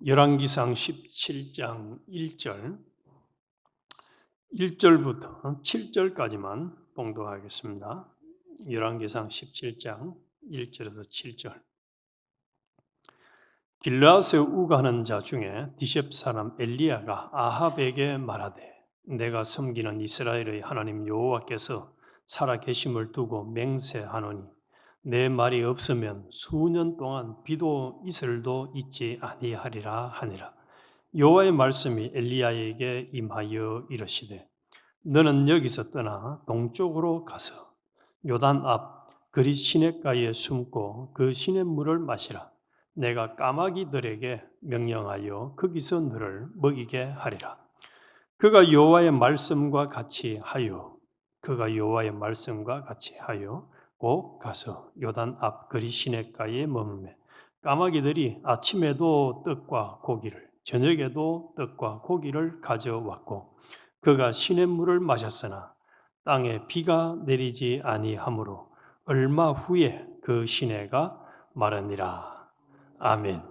열왕기상 17장 1절부터 7절까지만 봉독하겠습니다. 열왕기상 17장 1절에서 7절. 길르앗에 우거하는 자 중에 디셉 사람 엘리야가 아합에게 말하되 내가 섬기는 이스라엘의 하나님 여호와께서 살아계심을 두고 맹세하노니 내 말이 없으면 수년 동안 비도 이슬도 있지 아니하리라 하니라. 여호와의 말씀이 엘리야에게 임하여 이르시되 너는 여기서 떠나 동쪽으로 가서 요단 앞 그리 시냇가에 숨고 그 시냇물을 마시라. 내가 까마귀들에게 명령하여 거기서 너를 먹이게 하리라. 그가 여호와의 말씀과 같이 하여 꼭 가서 요단 앞 그리 시냇가에 머물매 까마귀들이 아침에도 떡과 고기를 저녁에도 떡과 고기를 가져왔고 그가 시냇물을 마셨으나 땅에 비가 내리지 아니하므로 얼마 후에 그 시내가 마르니라. 아멘.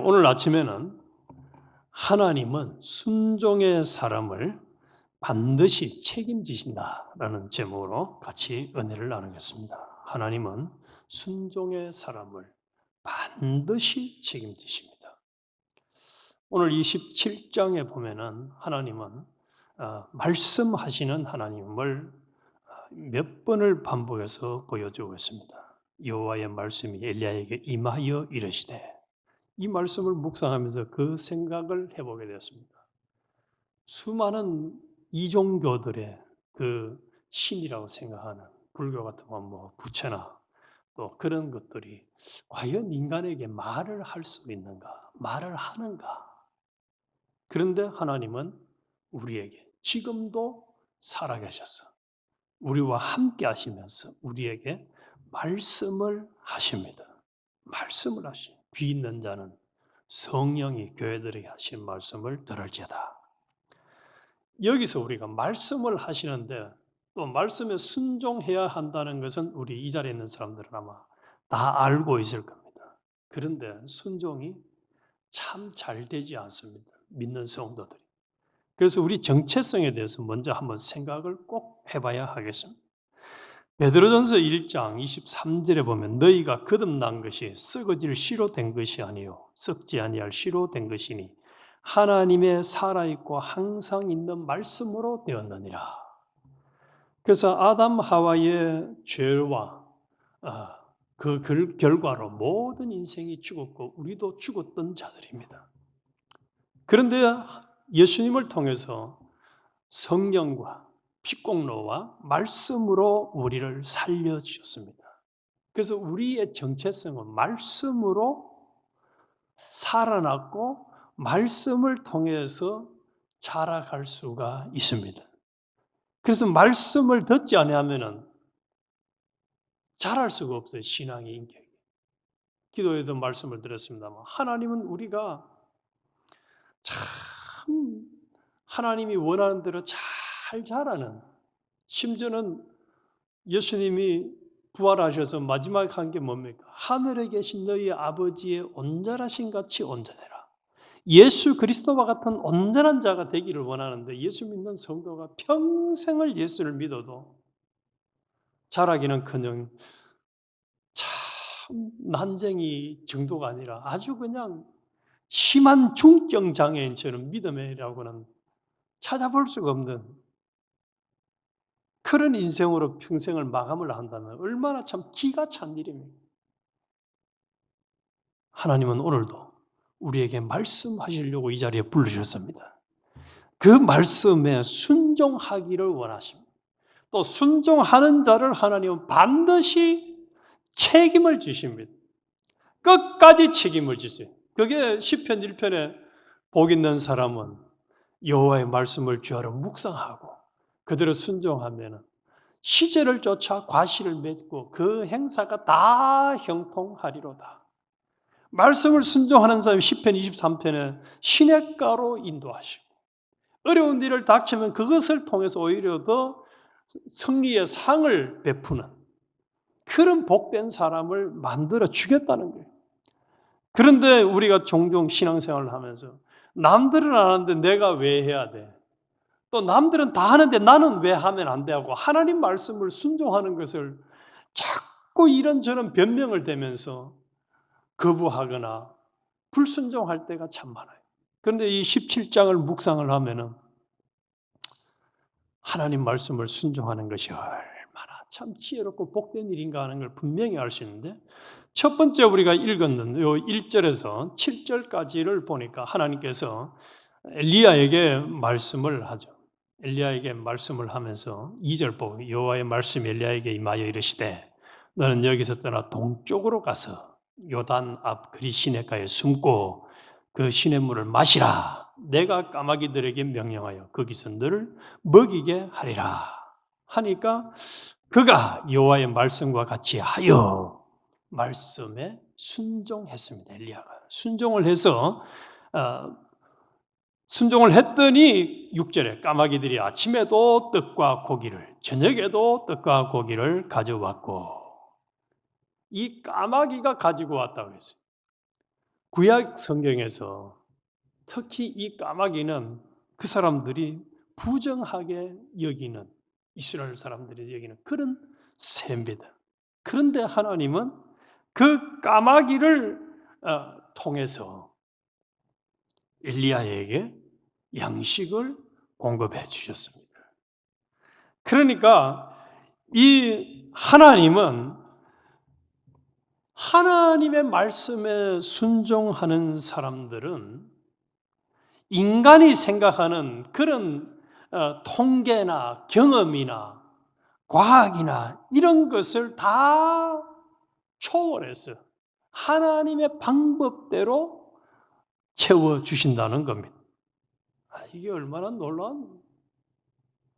오늘 아침에는 하나님은 순종의 사람을 반드시 책임지신다라는 제목으로 같이 은혜를 나누겠습니다. 하나님은 순종의 사람을 반드시 책임지십니다. 오늘 27장에 보면은 하나님은 말씀하시는 하나님을 몇 번을 반복해서 보여주고 있습니다. 여호와의 말씀이 엘리야에게 임하여 이르시되, 이 말씀을 묵상하면서 그 생각을 해보게 되었습니다. 수많은 이종교들의 그 신이라고 생각하는 불교 같은 건 부처나 또 그런 것들이 과연 인간에게 말을 할 수 있는가, 말을 하는가? 그런데 하나님은 우리에게 지금도 살아계셔서 우리와 함께 하시면서 우리에게 말씀을 하십니다. 말씀을 하시. 귀 있는 자는 성령이 교회들에게 하신 말씀을 들을지어다. 여기서 우리가 말씀을 하시는데 또 말씀에 순종해야 한다는 것은 우리 이 자리에 있는 사람들은 아마 다 알고 있을 겁니다. 그런데 순종이 참 잘 되지 않습니다. 믿는 성도들이. 그래서 우리 정체성에 대해서 먼저 한번 생각을 꼭 해봐야 하겠습니다. 베드로전서 1장 23절에 보면 너희가 거듭난 것이 썩어질 씨로 된 것이 아니요 썩지 아니할 씨로 된 것이니 하나님의 살아있고 항상 있는 말씀으로 되었느니라. 그래서 아담 하와의 죄와 그 결과로 모든 인생이 죽었고 우리도 죽었던 자들입니다. 그런데 예수님을 통해서 성령과 피공로와 말씀으로 우리를 살려주셨습니다. 그래서 우리의 정체성은 말씀으로 살아났고 말씀을 통해서 자라갈 수가 있습니다. 그래서 말씀을 듣지 않으면 자랄 수가 없어요. 신앙의 인격이. 기도에도 말씀을 드렸습니다만 하나님은 우리가 참 하나님이 원하는 대로 잘 자라는, 심지어는 예수님이 부활하셔서 마지막에 한 게 뭡니까? 하늘에 계신 너희 아버지의 온전하신 같이 온전해라. 예수 그리스도와 같은 온전한 자가 되기를 원하는데 예수 믿는 성도가 평생을 예수를 믿어도 자라기는커녕 참 난쟁이 정도가 아니라 아주 그냥 심한 중증 장애인처럼 믿음이라고는 찾아볼 수가 없는 그런 인생으로 평생을 마감을 한다면 얼마나 참 기가 찬 일입니까? 하나님은 오늘도 우리에게 말씀하시려고 이 자리에 부르셨습니다. 그 말씀에 순종하기를 원하십니다. 또 순종하는 자를 하나님은 반드시 책임을 지십니다. 끝까지 책임을 지세요. 그게 시편 1편에 복 있는 사람은 여호와의 말씀을 주하러 묵상하고 그대로 순종하면 시절을 쫓아 과실을 맺고 그 행사가 다 형통하리로다. 말씀을 순종하는 사람이 시편 23편에 시냇가로 인도하시고 어려운 일을 닥치면 그것을 통해서 오히려 더 승리의 상을 베푸는 그런 복된 사람을 만들어 주겠다는 거예요. 그런데 우리가 종종 신앙생활을 하면서 남들은 안 하는데 내가 왜 해야 돼? 또 남들은 다 하는데 나는 왜 하면 안 돼? 하고 하나님 말씀을 순종하는 것을 자꾸 이런저런 변명을 대면서 거부하거나 불순종할 때가 참 많아요. 그런데 이 17장을 묵상을 하면은 하나님 말씀을 순종하는 것이 얼마나 참 지혜롭고 복된 일인가 하는 걸 분명히 알 수 있는데, 첫 번째 우리가 읽었는 요 1절에서 7절까지를 보니까 하나님께서 엘리야에게 말씀을 하죠. 엘리야에게 말씀을 하면서 2절 보고 여호와의 말씀이 엘리야에게 임하여 이르시되 너는 여기서 떠나 동쪽으로 가서 요단 앞 그리 시냇가에 숨고 그 시냇물을 마시라. 내가 까마귀들에게 명령하여 거기서 너를 먹이게 하리라 하니까 그가 여호와의 말씀과 같이 하여 말씀에 순종했습니다. 엘리야가 순종을 해서 순종을 했더니 6절에 까마귀들이 아침에도 떡과 고기를 저녁에도 떡과 고기를 가져왔고, 이 까마귀가 가지고 왔다고 했어요. 구약 성경에서 특히 이 까마귀는 그 사람들이 부정하게 여기는, 이스라엘 사람들이 여기는 그런 새입니다. 그런데 하나님은 그 까마귀를 통해서 엘리야에게 양식을 공급해 주셨습니다. 그러니까 이 하나님은 하나님의 말씀에 순종하는 사람들은 인간이 생각하는 그런 통계나 경험이나 과학이나 이런 것을 다 초월해서 하나님의 방법대로 채워주신다는 겁니다. 이게 얼마나 놀라운,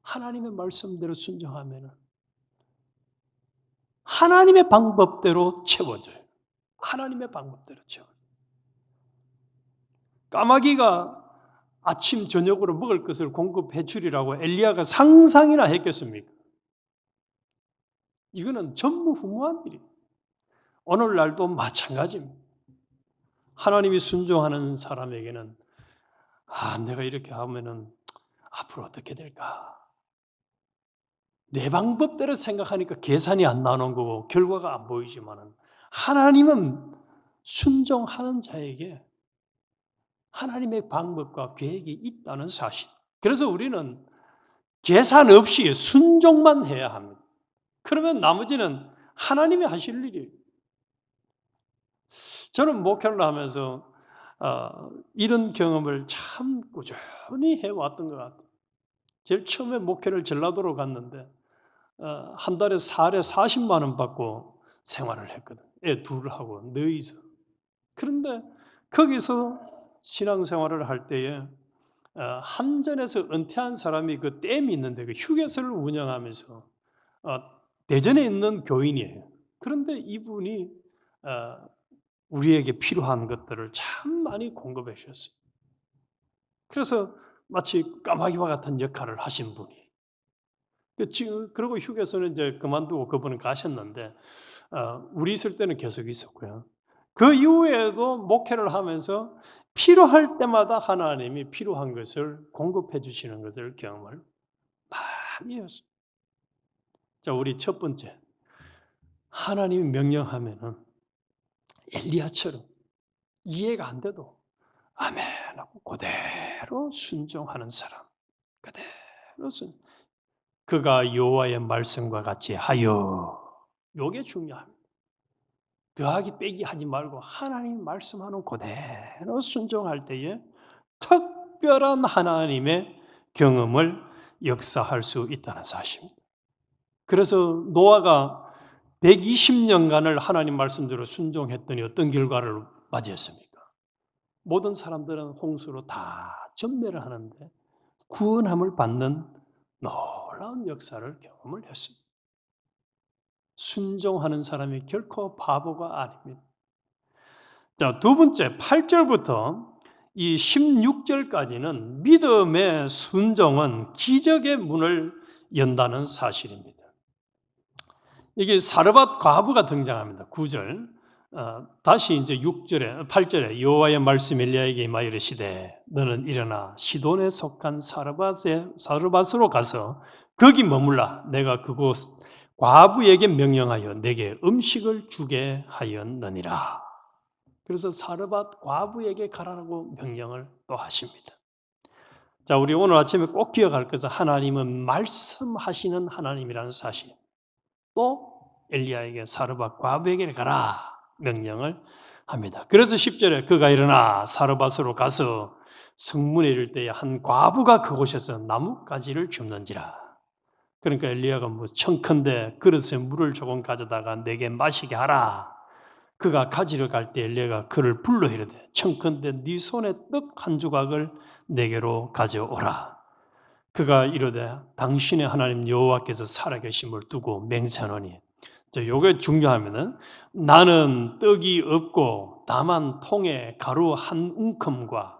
하나님의 말씀대로 순종하면 하나님의 방법대로 채워져요. 하나님의 방법대로 채워져요. 까마귀가 아침 저녁으로 먹을 것을 공급해 주리라고 엘리야가 상상이나 했겠습니까? 이거는 전무후무한 일이에요. 오늘날도 마찬가지입니다. 하나님이 순종하는 사람에게는 내가 이렇게 하면은 앞으로 어떻게 될까? 내 방법대로 생각하니까 계산이 안 나오는 거고 결과가 안 보이지만은 하나님은 순종하는 자에게 하나님의 방법과 계획이 있다는 사실. 그래서 우리는 계산 없이 순종만 해야 합니다. 그러면 나머지는 하나님이 하실 일이에요. 저는 목회를 하면서 이런 경험을 참 꾸준히 해왔던 것 같아요. 제일 처음에 목회를 전라도로 갔는데 한 달에 살에 40만 원 받고 생활을 했거든. 애 둘하고 너희서. 그런데 거기서 신앙생활을 할 때에 한전에서 은퇴한 사람이 그 댐이 있는데 그 휴게소를 운영하면서 대전에 있는 교인이에요. 그런데 이분이 우리에게 필요한 것들을 참 많이 공급해 주셨어요. 그래서 마치 까마귀와 같은 역할을 하신 분이. 그리고 휴게소는 이제 그만두고 그분은 가셨는데 우리 있을 때는 계속 있었고요. 그 이후에도 목회를 하면서 필요할 때마다 하나님이 필요한 것을 공급해 주시는 것을 경험을 많이 했어요. 자, 우리 첫 번째, 하나님이 명령하면은 엘리야처럼 이해가 안 돼도 아멘 하고 그대로 순종하는 사람. 그대로 그가 여호와의 말씀과 같이 하여. 요게 중요합니다. 더하기 빼기 하지 말고 하나님 말씀하는 그대로 순종할 때에 특별한 하나님의 경험을 역사할 수 있다는 사실입니다. 그래서 노아가 120년간을 하나님 말씀대로 순종했더니 어떤 결과를 맞이했습니까? 모든 사람들은 홍수로 다 전멸을 하는데 구원함을 받는 놀라운 역사를 경험을 했습니다. 순종하는 사람이 결코 바보가 아닙니다. 자, 두 번째 8절부터 이 16절까지는 믿음의 순종은 기적의 문을 연다는 사실입니다. 이게 사르밧 과부가 등장합니다. 9절. 다시 이제 6절에 8절에 여호와의 말씀이 엘리야에게 임하여 이르시되 너는 일어나 시돈에 속한 사르밧으로 가서 거기 머물라. 내가 그곳 과부에게 명령하여 내게 음식을 주게 하였느니라. 그래서 사르밧 과부에게 가라고 명령을 또 하십니다. 자, 우리 오늘 아침에 꼭 기억할 것은 하나님은 말씀하시는 하나님이라는 사실. 또 엘리야에게 사르밧 과부에게 가라 명령을 합니다. 그래서 10절에 그가 일어나 사르밧으로 가서 성문에 이를 때에 한 과부가 그곳에서 나뭇가지를 줍는지라. 그러니까 엘리야가 뭐 청컨대 그릇에 물을 조금 가져다가 내게 마시게 하라. 그가 가지러 갈 때 엘리야가 그를 불러 이르되 청컨대 네 손에 떡 한 조각을 내게로 가져오라. 그가 이르되 당신의 하나님 여호와께서 살아계심을 두고 맹세하노니. 요게 중요하면은 나는 떡이 없고 다만 통에 가루 한 움큼과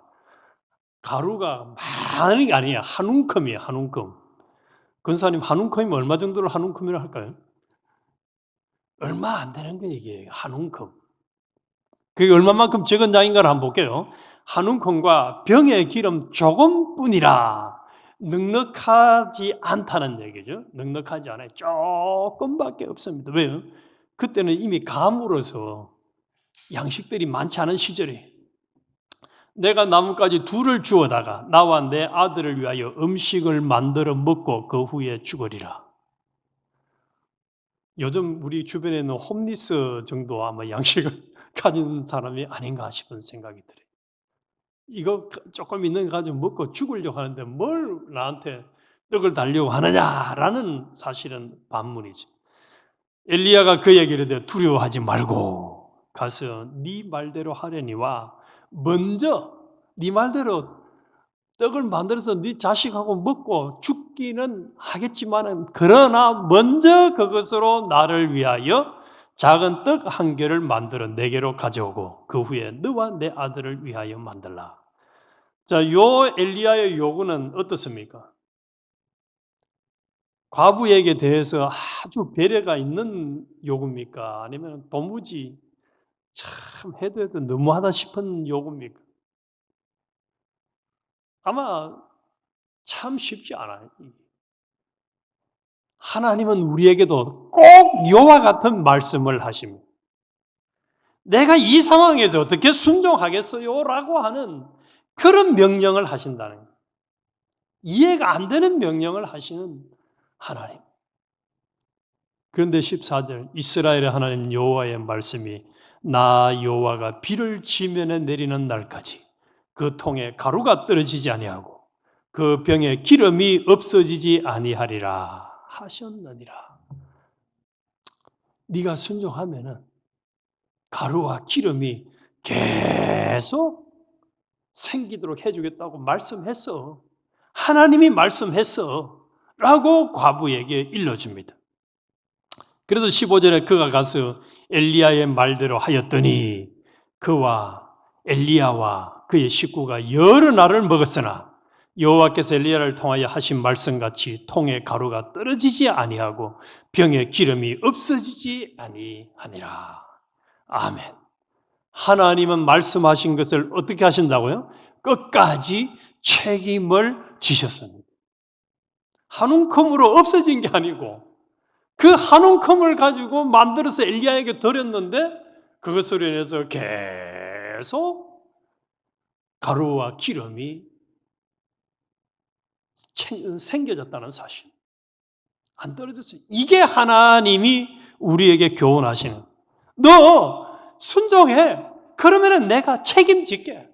가루가 많은 게 아니에요. 한 움큼이에요. 한 움큼. 권사님 한 움큼이면 얼마 정도를 한 움큼이라 할까요? 얼마 안 되는 거 얘기예요. 한 움큼. 그게 얼마만큼 적은 양인가를 한번 볼게요. 한 움큼과 병의 기름 조금뿐이라. 넉넉하지 않다는 얘기죠. 넉넉하지 않아요. 조금밖에 없습니다. 왜요? 그때는 이미 감으로서 양식들이 많지 않은 시절이에요. 내가 나뭇가지 둘을 주워다가 나와 내 아들을 위하여 음식을 만들어 먹고 그 후에 죽으리라. 요즘 우리 주변에 있는 홈리스 정도 아마 양식을 가진 사람이 아닌가 싶은 생각이 들어요. 이거 조금 있는 거 가지고 먹고 죽으려고 하는데 뭘 나한테 떡을 달려고 하느냐라는 사실은 반문이죠. 엘리야가 그에게 이르되 두려워하지 말고 가서 네 말대로 하려니와 먼저 네 말대로 떡을 만들어서 네 자식하고 먹고 죽기는 하겠지만은 그러나 먼저 그것으로 나를 위하여 작은 떡 한 개를 만들어 내게로 가져오고 그 후에 너와 내 아들을 위하여 만들라. 자, 요 엘리야의 요구는 어떻습니까? 과부에게 대해서 아주 배려가 있는 요구입니까? 아니면 도무지 참 해도 너무하다 싶은 요구입니까? 아마 참 쉽지 않아요. 하나님은 우리에게도 꼭 이와 같은 말씀을 하십니다. 내가 이 상황에서 어떻게 순종하겠어요? 라고 하는 그런 명령을 하신다는 거예요. 이해가 안 되는 명령을 하시는 하나님. 그런데 14절 이스라엘의 하나님 여호와의 말씀이 나 여호와가 비를 지면에 내리는 날까지 그 통에 가루가 떨어지지 아니하고 그 병에 기름이 없어지지 아니하리라 하셨느니라. 네가 순종하면은 가루와 기름이 계속 생기도록 해주겠다고 말씀했어. 하나님이 말씀했어. 라고 과부에게 일러줍니다. 그래서 15절에 그가 가서 엘리야의 말대로 하였더니 그와 엘리야와 그의 식구가 여러 날을 먹었으나 여호와께서 엘리야를 통하여 하신 말씀같이 통에 가루가 떨어지지 아니하고 병에 기름이 없어지지 아니하니라. 아멘. 하나님은 말씀하신 것을 어떻게 하신다고요? 끝까지 책임을 지셨습니다. 한 움큼으로 없어진 게 아니고 그 한 움큼을 가지고 만들어서 엘리야에게 드렸는데 그것으로 인해서 계속 가루와 기름이 생겨졌다는 사실. 안 떨어졌어요. 이게 하나님이 우리에게 교훈하시는. 너 순종해. 그러면은 내가 책임질게.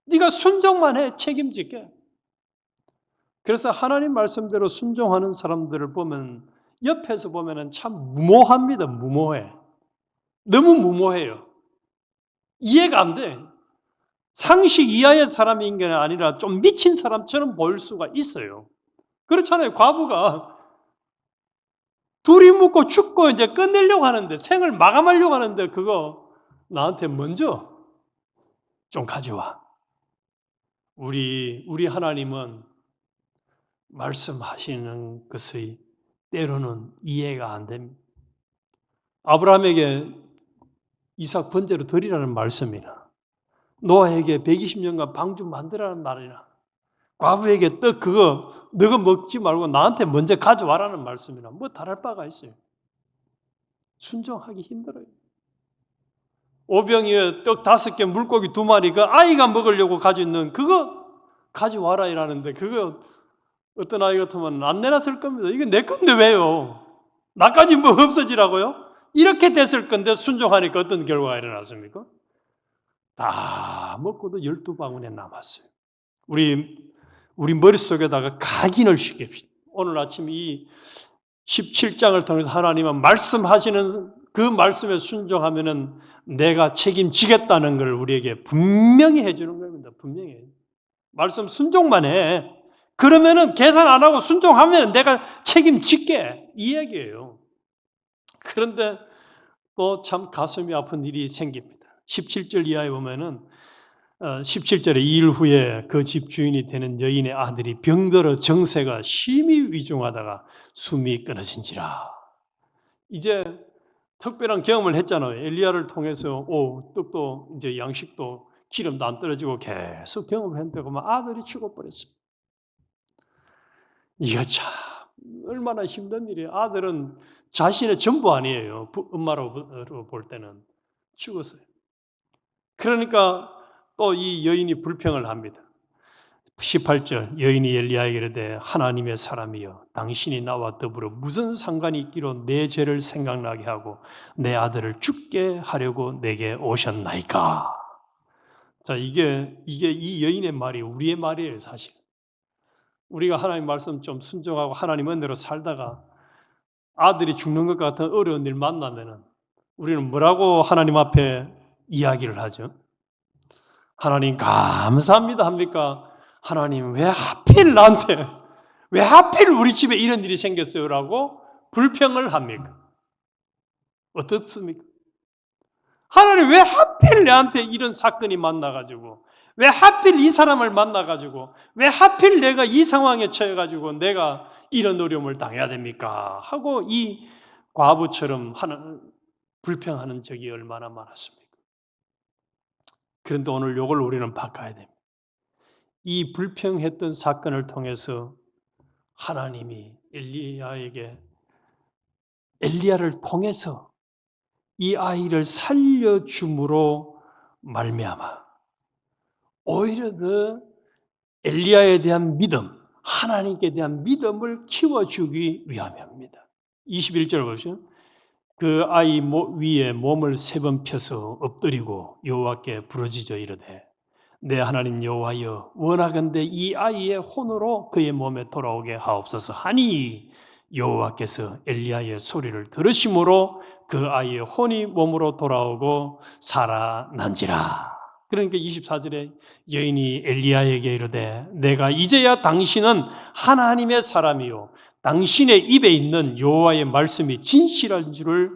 네가 순종만 해. 책임질게. 그래서 하나님 말씀대로 순종하는 사람들을 보면 옆에서 보면은 참 무모합니다. 무모해. 너무 무모해요. 이해가 안 돼. 상식 이하의 사람인 게 아니라 좀 미친 사람처럼 보일 수가 있어요. 그렇잖아요. 과부가 둘이 묻고 죽고 이제 끝내려고 하는데 생을 마감하려고 하는데 그거 나한테 먼저 좀 가져와. 우리 하나님은 말씀하시는 것의 때로는 이해가 안 됩니다. 아브라함에게 이삭 번제로 드리라는 말씀이나 노아에게 120년간 방주 만들라는 말이나 과부에게 떡 그거 너가 먹지 말고 나한테 먼저 가져와라는 말씀이나 뭐 다를 바가 있어요. 순종하기 힘들어요. 오병이어 떡 5개 물고기 2마리 그 아이가 먹으려고 가지고 있는 그거 가져와라 이라는데 그거 어떤 아이 같으면 안 내놨을 겁니다. 이게 내 건데 왜요? 나까지 뭐 없어지라고요? 이렇게 됐을 건데 순종하니까 어떤 결과가 일어났습니까? 다 먹고도 12바구니에 남았어요. 우리 머릿속에다가 각인을 시킵시다. 오늘 아침 이 17장을 통해서 하나님은 말씀하시는 그 말씀에 순종하면은 내가 책임지겠다는 걸 우리에게 분명히 해주는 겁니다. 분명히. 말씀 순종만 해. 그러면은 계산 안 하고 순종하면 내가 책임질게. 이 얘기예요. 그런데 또 참 가슴이 아픈 일이 생깁니다. 17절 이하에 보면은 17절에 2일 후에 그 집 주인이 되는 여인의 아들이 병들어 정세가 심히 위중하다가 숨이 끊어진지라. 이제 특별한 경험을 했잖아요. 엘리야를 통해서 떡도 이제 양식도 기름도 안 떨어지고 계속 경험을 했는데 그만 아들이 죽어버렸어요. 이거 참 얼마나 힘든 일이에요. 아들은 자신의 전부 아니에요. 엄마로 볼 때는 죽었어요. 그러니까 또 이 여인이 불평을 합니다. 18절 여인이 엘리야에게 이르되 하나님의 사람이여 당신이 나와 더불어 무슨 상관이 있기로 내 죄를 생각나게 하고 내 아들을 죽게 하려고 내게 오셨나이까. 자, 이게 이 여인의 말이 우리의 말이에요. 사실 우리가 하나님 말씀 좀 순종하고 하나님 은혜로 살다가 아들이 죽는 것 같은 어려운 일 만나면은 우리는 뭐라고 하나님 앞에 이야기를 하죠? 하나님 감사합니다 합니까? 하나님 왜 하필 나한테 왜 하필 우리 집에 이런 일이 생겼어요? 라고 불평을 합니까? 어떻습니까? 하나님 왜 하필 내한테 이런 사건이 만나가지고 왜 하필 이 사람을 만나가지고 왜 하필 내가 이 상황에 처해가지고 내가 이런 어려움을 당해야 됩니까? 하고 이 과부처럼 불평하는 적이 얼마나 많았습니까? 그런데 오늘 이걸 우리는 바꿔야 됩니다. 이 불평했던 사건을 통해서 하나님이 엘리야를 통해서 이 아이를 살려줌으로 말미암아 오히려 더 엘리야에 대한 믿음, 하나님께 대한 믿음을 키워주기 위함입니다. 21절 보시죠. 그 아이 위에 몸을 3번 펴서 엎드리고 여호와께 부르짖어 이르되 내 하나님 여호와여 원하건대 이 아이의 혼으로 그의 몸에 돌아오게 하옵소서 하니 여호와께서 엘리야의 소리를 들으심으로 그 아이의 혼이 몸으로 돌아오고 살아난지라. 그러니까 24절에 여인이 엘리야에게 이르되 내가 이제야 당신은 하나님의 사람이요 당신의 입에 있는 여호와의 말씀이 진실한 줄을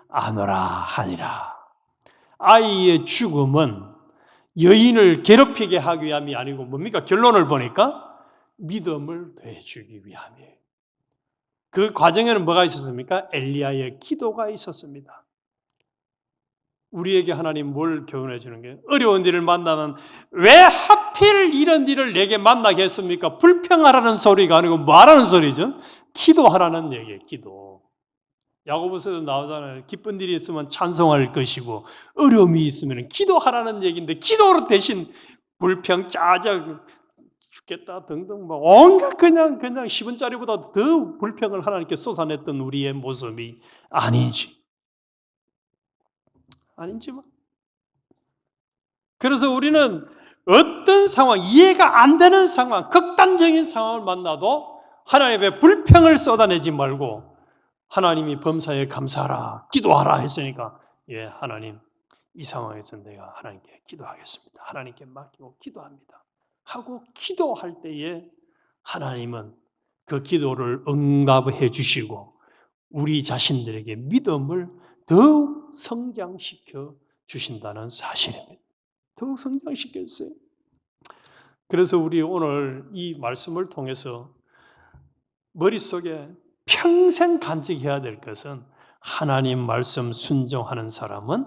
아노라 하니라. 아이의 죽음은 여인을 괴롭히게 하기 위함이 아니고 뭡니까? 결론을 보니까 믿음을 더해주기 위함이에요. 그 과정에는 뭐가 있었습니까? 엘리야의 기도가 있었습니다. 우리에게 하나님 뭘 교훈해 주는 게 어려운 일을 만나면 왜 하필 이런 일을 내게 만나게 했습니까? 불평하라는 소리가 아니고 뭐하라는 소리죠? 기도하라는 얘기예요. 기도. 야고보서도 나오잖아요. 기쁜 일이 있으면 찬송할 것이고 어려움이 있으면 기도하라는 얘기인데 기도로 대신 불평, 짜증, 죽겠다 등등 뭐 온갖 그냥 10원짜리보다 더 불평을 하나님께 쏟아냈던 우리의 모습이 아닌지 뭐. 그래서 우리는 어떤 상황, 이해가 안 되는 상황, 극단적인 상황을 만나도 하나님의 불평을 쏟아내지 말고 하나님이 범사에 감사하라, 기도하라 했으니까 예, 하나님 이 상황에서 내가 하나님께 기도하겠습니다. 하나님께 맡기고 기도합니다. 하고 기도할 때에 하나님은 그 기도를 응답해 주시고 우리 자신들에게 믿음을 더욱 성장시켜 주신다는 사실입니다. 더욱 성장시켜 주세요. 그래서 우리 오늘 이 말씀을 통해서 머릿속에 평생 간직해야 될 것은 하나님 말씀 순종하는 사람은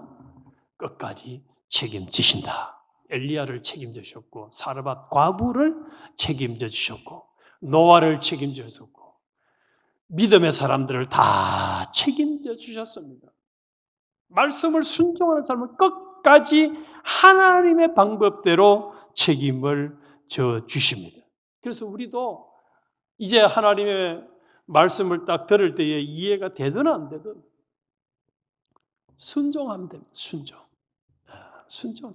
끝까지 책임지신다. 엘리야를 책임져 주셨고 사르밧 과부를 책임져 주셨고 노아를 책임져 주셨고 믿음의 사람들을 다 책임져 주셨습니다. 말씀을 순종하는 사람은 끝까지 하나님의 방법대로 책임을 져 주십니다. 그래서 우리도 이제 하나님의 말씀을 딱 들을 때에 이해가 되든 안 되든 순종하면 됩니다. 순종.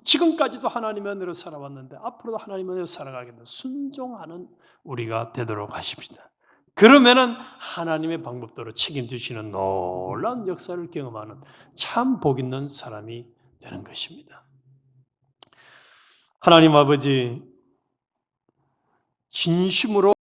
지금까지도 하나님의 은혜로 살아왔는데 앞으로도 하나님의 은혜로 살아가겠다. 순종하는 우리가 되도록 하십니다. 그러면은 하나님의 방법대로 책임지시는 놀라운 역사를 경험하는 참 복 있는 사람이 되는 것입니다. 하나님 아버지, 진심으로